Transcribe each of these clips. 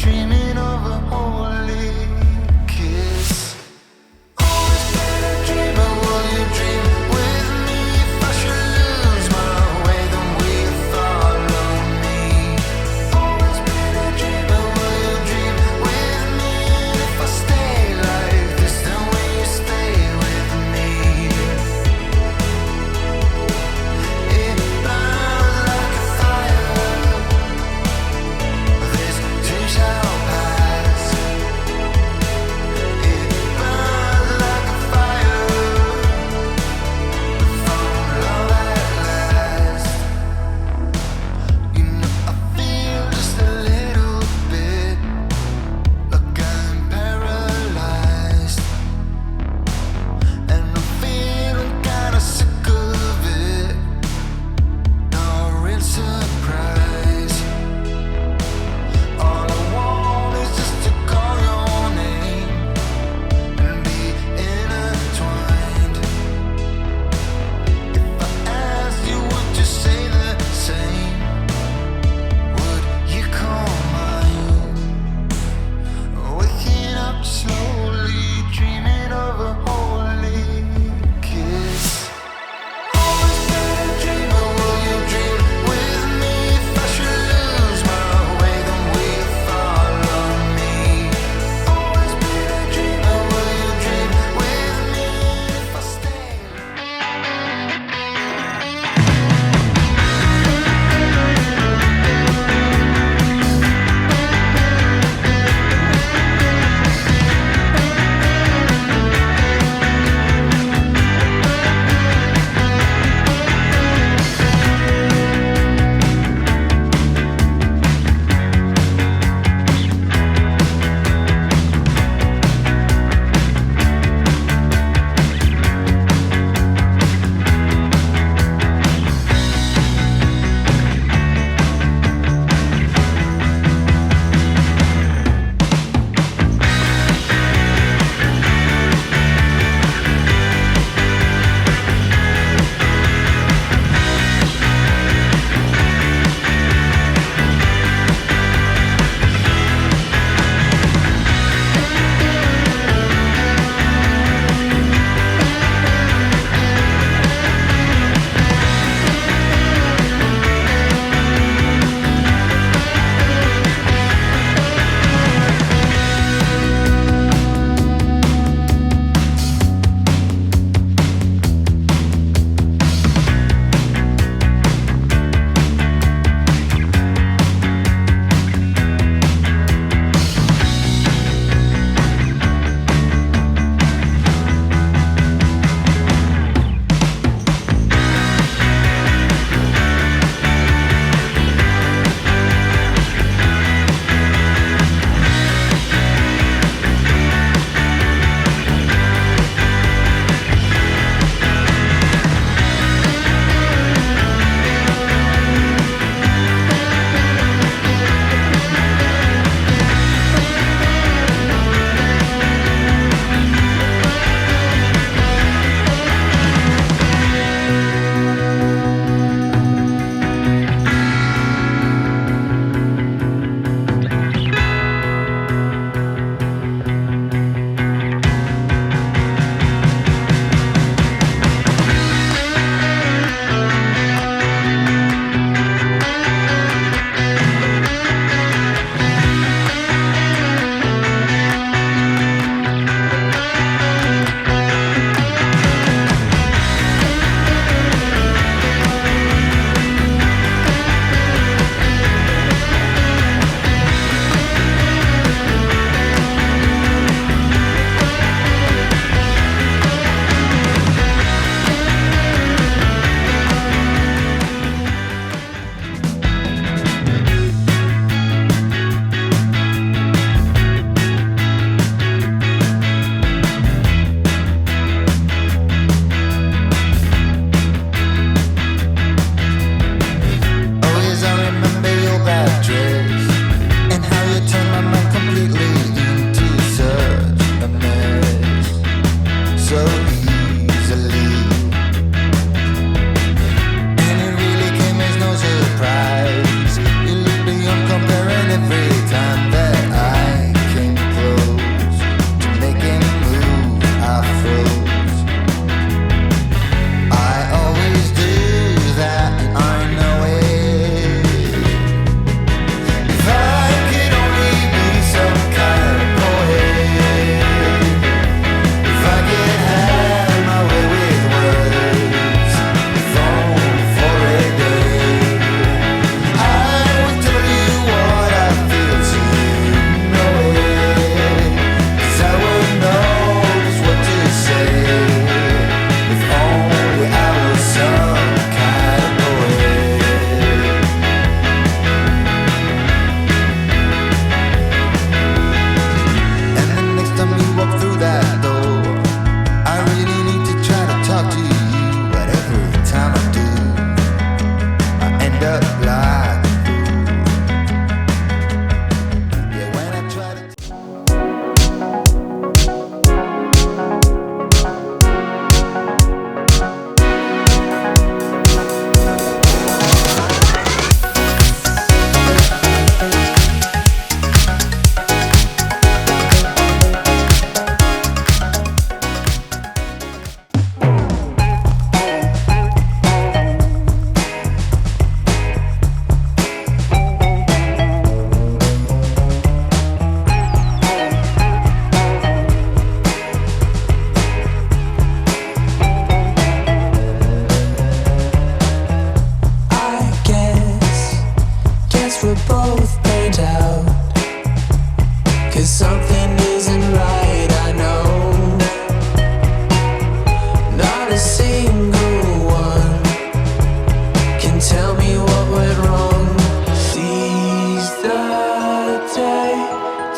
dreaming of a holy kiss. Always been a dreamer, will you dream with me? If I should lose my way, then will you follow me? Always been a dreamer, will you dream with me? And if I stay like this, then will you stay with me? It burns like a fire. This too shall pass.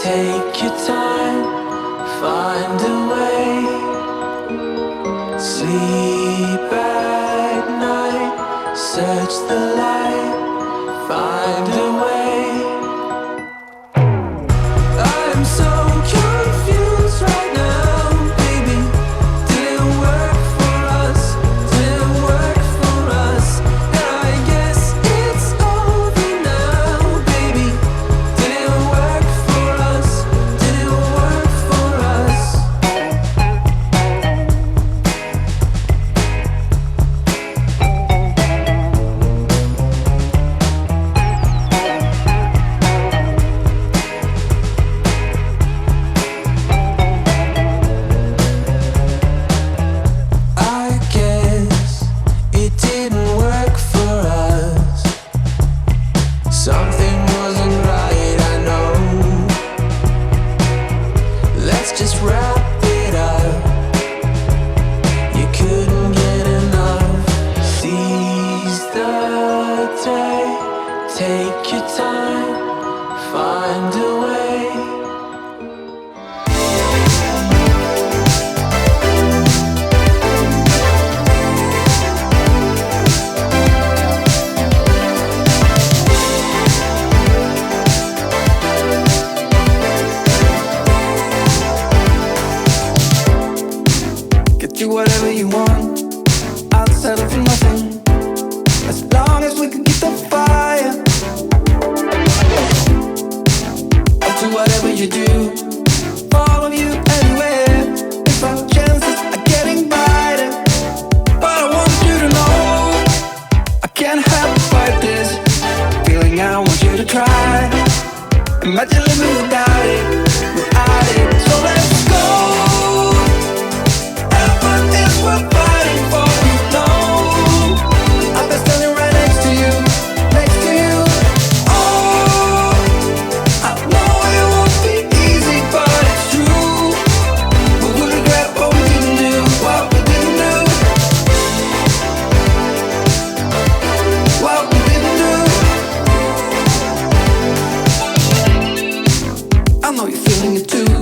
Take your time, find a way. Sleep at night, search the light, find a way. I'm so confused right now, baby. Didn't work for us, didn't work for us. And I guess it's over now, baby. Didn't work for us, didn't work for us. I guess it didn't work for us. Something wasn't right, I know. Let's just wrap it up. You couldn't get enough. Seize the day, take your time, find a way. Get you whatever you want, I'll settle for nothing. As long as we can keep the fire. I'll do whatever you do, follow you anywhere. If our chances are getting brighter. But I want you to know I can't help but fight this feeling. I want you to try. Imagine living without it, without it. So let's go. We're fighting for, you know. I'll be standing right next to you, next to you. Oh, I know it won't be easy, but it's true. But we'll regret what we didn't do, what we didn't do, what we didn't do. I know you're feeling it too.